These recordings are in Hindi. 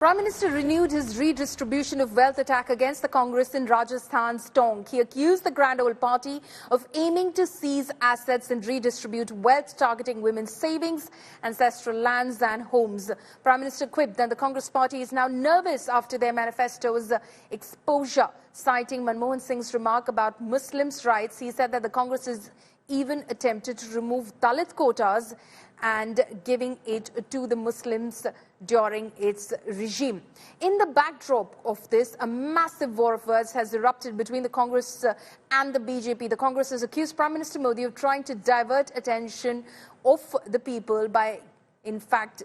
Prime Minister renewed his redistribution of wealth attack against the Congress in Rajasthan's Tonk. He accused the Grand Old Party of aiming to seize assets and redistribute wealth targeting women's savings, ancestral lands and homes. Prime Minister quipped that the Congress party is now nervous after their manifesto's exposure. Citing Manmohan Singh's remark about Muslims' rights, he said that the Congress has even attempted to remove Dalit quotas and giving it to the Muslims during its regime. In the backdrop of this, a massive war of words has erupted between the Congress and the BJP. The Congress has accused Prime Minister Modi of trying to divert attention of the people by, in fact,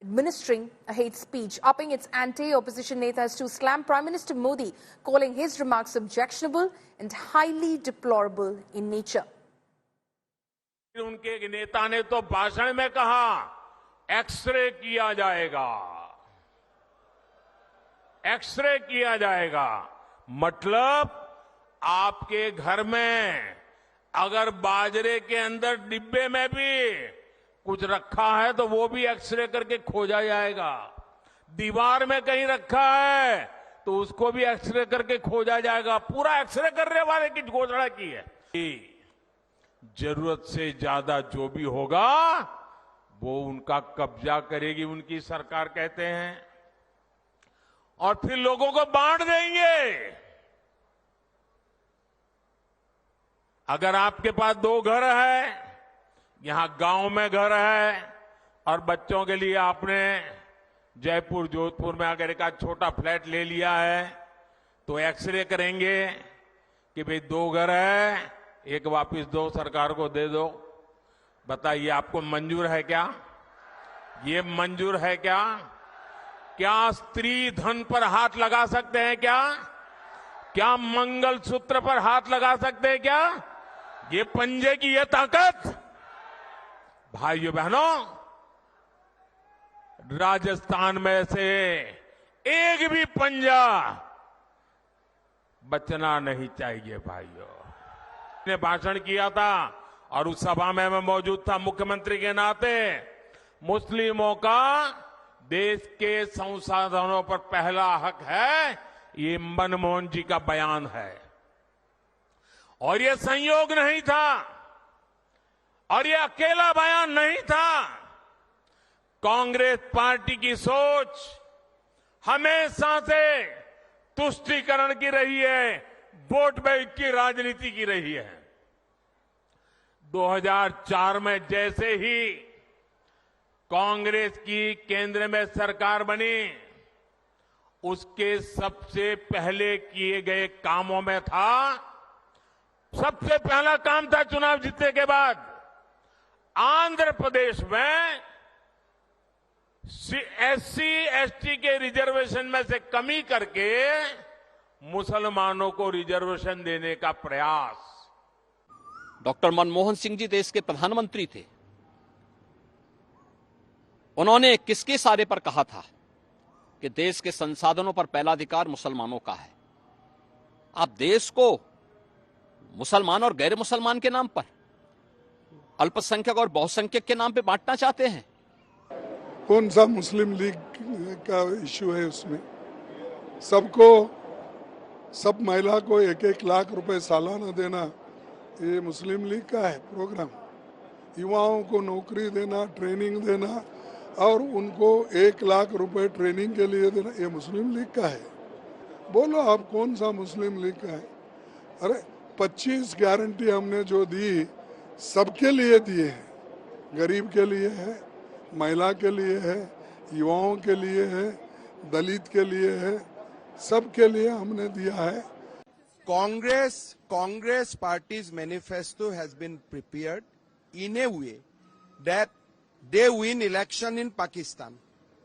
administering a hate speech, upping its ante. Opposition netas to slam Prime Minister Modi, calling his remarks objectionable and highly deplorable in nature. उनके एक नेता ने तो भाषण में कहा एक्सरे किया जाएगा, एक्सरे किया जाएगा। मतलब आपके घर में अगर बाजरे के अंदर डिब्बे में भी कुछ रखा है तो वो भी एक्सरे करके खोजा जाएगा। दीवार में कहीं रखा है तो उसको भी एक्सरे करके खोजा जाएगा। पूरा एक्सरे करने वाले की घोषणा की है। जरूरत से ज्यादा जो भी होगा वो उनका कब्जा करेगी उनकी सरकार, कहते हैं, और फिर लोगों को बांट देंगे। अगर आपके पास 2 घर है, यहां गांव में घर है, और बच्चों के लिए आपने जयपुर जोधपुर में अगर एक छोटा फ्लैट ले लिया है तो एक्सरे करेंगे कि भाई 2 घर है, एक वापिस दो, सरकार को दे दो। बताइए आपको मंजूर है क्या? ये मंजूर है क्या? क्या स्त्री धन पर हाथ लगा सकते हैं क्या? क्या मंगलसूत्र पर हाथ लगा सकते हैं क्या? ये पंजे की ये ताकत, भाइयों बहनों, राजस्थान में से एक भी पंजा बचना नहीं चाहिए। भाइयों ने भाषण किया था और उस सभा में मैं मौजूद था मुख्यमंत्री के नाते। मुस्लिमों का देश के संसाधनों पर पहला हक है, ये मनमोहन जी का बयान है। और ये संयोग नहीं था और ये अकेला बयान नहीं था। कांग्रेस पार्टी की सोच हमेशा से तुष्टीकरण की रही है, वोट बैंक की राजनीति की रही है। 2004 में जैसे ही कांग्रेस की केंद्र में सरकार बनी, उसके सबसे पहले किए गए कामों में था, सबसे पहला काम था चुनाव जीतने के बाद आंध्र प्रदेश में SC ST के रिजर्वेशन में से कमी करके मुसलमानों को रिजर्वेशन देने का प्रयास। डॉक्टर मनमोहन सिंह जी देश के प्रधानमंत्री थे। उन्होंने किसके इशारे पर कहा था कि देश के संसाधनों पर पहला अधिकार मुसलमानों का है? आप देश को मुसलमान और गैर मुसलमान के नाम पर, अल्पसंख्यक और बहुसंख्यक के नाम पे बांटना चाहते हैं। कौन सा मुस्लिम लीग का इश्यू है उसमें? सबको, सब महिला को 1-1 लाख रुपए सालाना देना, ये मुस्लिम लीग का है प्रोग्राम? युवाओं को नौकरी देना, ट्रेनिंग देना और उनको 1 लाख रुपए ट्रेनिंग के लिए देना, ये मुस्लिम लीग का है? बोलो आप कौन सा मुस्लिम लीग का है? अरे 25 गारंटी हमने जो दी सबके लिए दिए हैं। गरीब के लिए है, महिला के लिए है, युवाओं के लिए है, दलित के लिए है, सबके लिए हमने दिया है। Congress party's manifesto has been prepared in a way that they win election in Pakistan.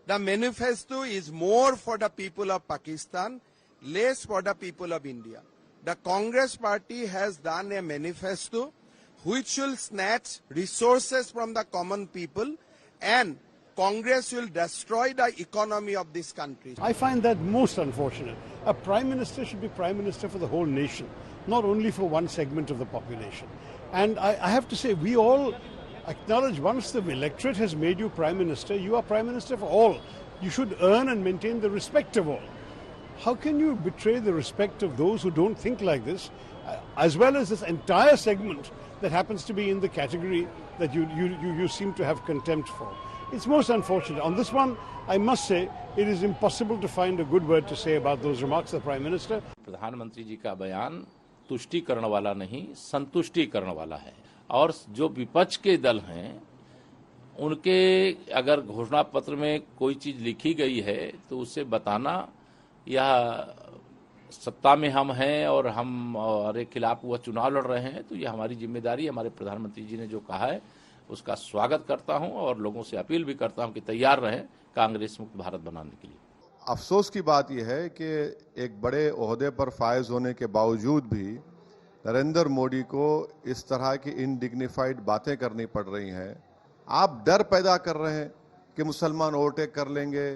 The manifesto is more for the people of Pakistan, less for the people of India. The Congress party has done a manifesto which will snatch resources from the common people, and Congress will destroy the economy of this country. I find that most unfortunate. A prime minister should be prime minister for the whole nation, not only for one segment of the population. And I have to say, we all acknowledge once the electorate has made you prime minister, you are prime minister for all. you should earn and maintain the respect of all. How can you betray the respect of those who don't think like this, as well as this entire segment that happens to be in the category that you seem to have contempt for? It's most unfortunate. On this one, I must say, it is impossible to find a good word to say about those remarks of the Prime Minister. प्रधानमंत्री जी का बयान तुष्टिकरण वाला नहीं, संतुष्टिकरण वाला है। और जो विपक्ष के दल हैं, उनके अगर घोषणा पत्र में कोई चीज लिखी गई है तो उसे बताना, यह सत्ता में हम हैं और हमारे खिलाफ वह चुनाव लड़ रहे हैं, तो यह हमारी जिम्मेदारी, हमारे प्रधानमंत्री जी ने जो कहा है उसका स्वागत करता हूं और लोगों से अपील भी करता हूं कि तैयार रहें कांग्रेस मुक्त भारत बनाने के लिए। अफसोस की बात यह है कि एक बड़े ओहदे पर फायज होने के बावजूद भी नरेंद्र मोदी को इस तरह की इनडिग्निफाइड बातें करनी पड़ रही हैं। आप डर पैदा कर रहे हैं कि मुसलमान ओवरटेक कर लेंगे,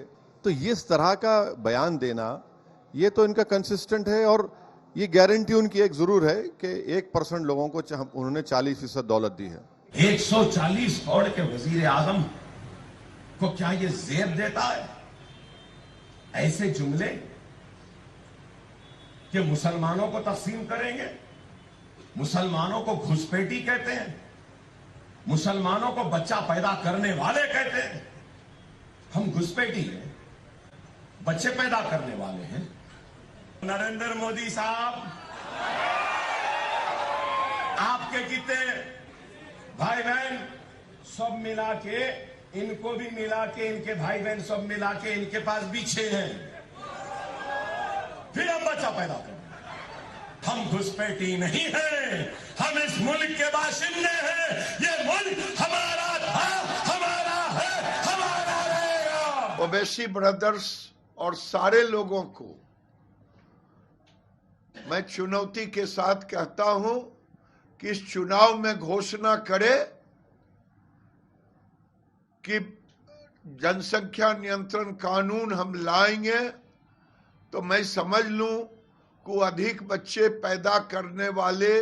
तो इस तरह का बयान देना ये तो इनका कंसिस्टेंट है। और ये गारंटी उनकी एक जरूर है कि 1% लोगों को उन्होंने 40% दौलत दी है। 140 करोड़ के वजीर आजम को क्या ये जेब देता है ऐसे जुमले कि मुसलमानों को तकसीम करेंगे, मुसलमानों को घुसपैठी कहते हैं, मुसलमानों को बच्चा पैदा करने वाले कहते हैं। हम घुसपैठी हैं, बच्चे पैदा करने वाले हैं। नरेंद्र मोदी साहब, आपके कितने भाई बहन सब मिला के, इनको भी मिला के, इनके भाई बहन सब मिला के इनके पास भी 6 हैं। फिर हम बच्चा पैदा करें। हम घुसपैठी नहीं हैं, हम इस मुल्क के बाशिंदे हैं। ये मुल्क हमारा था, हमारा है, हमारा रहेगा। ओवैसी ब्रदर्स और सारे लोगों को मैं चुनौती के साथ कहता हूं कि इस चुनाव में घोषणा करे कि जनसंख्या नियंत्रण कानून हम लाएंगे, तो मैं समझ लूं कि अधिक बच्चे पैदा करने वाले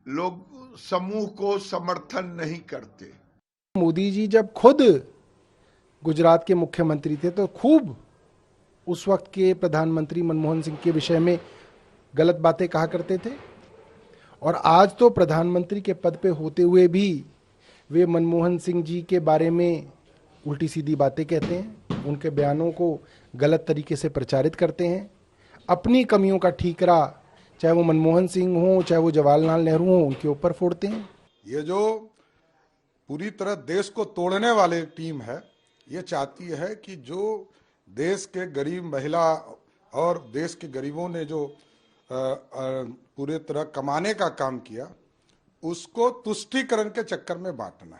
लोग समूह को समर्थन नहीं करते। मोदी जी जब खुद गुजरात के मुख्यमंत्री थे तो खूब उस वक्त के प्रधानमंत्री मनमोहन सिंह के विषय में गलत बातें कहा करते थे, और आज तो प्रधानमंत्री के पद पे होते हुए भी वे मनमोहन सिंह जी के बारे में उल्टी सीधी बातें कहते हैं, उनके बयानों को गलत तरीके से प्रचारित करते हैं, अपनी कमियों का ठीकरा चाहे वो मनमोहन सिंह हो चाहे वो जवाहरलाल नेहरू हो उनके ऊपर फोड़ते हैं। ये जो पूरी तरह देश को तोड़ने वाली टीम है, ये चाहती है कि जो देश के गरीब महिला और देश के गरीबों ने जो पूरे तरह कमाने का काम किया, उसको तुष्टीकरण के चक्कर में बांटना।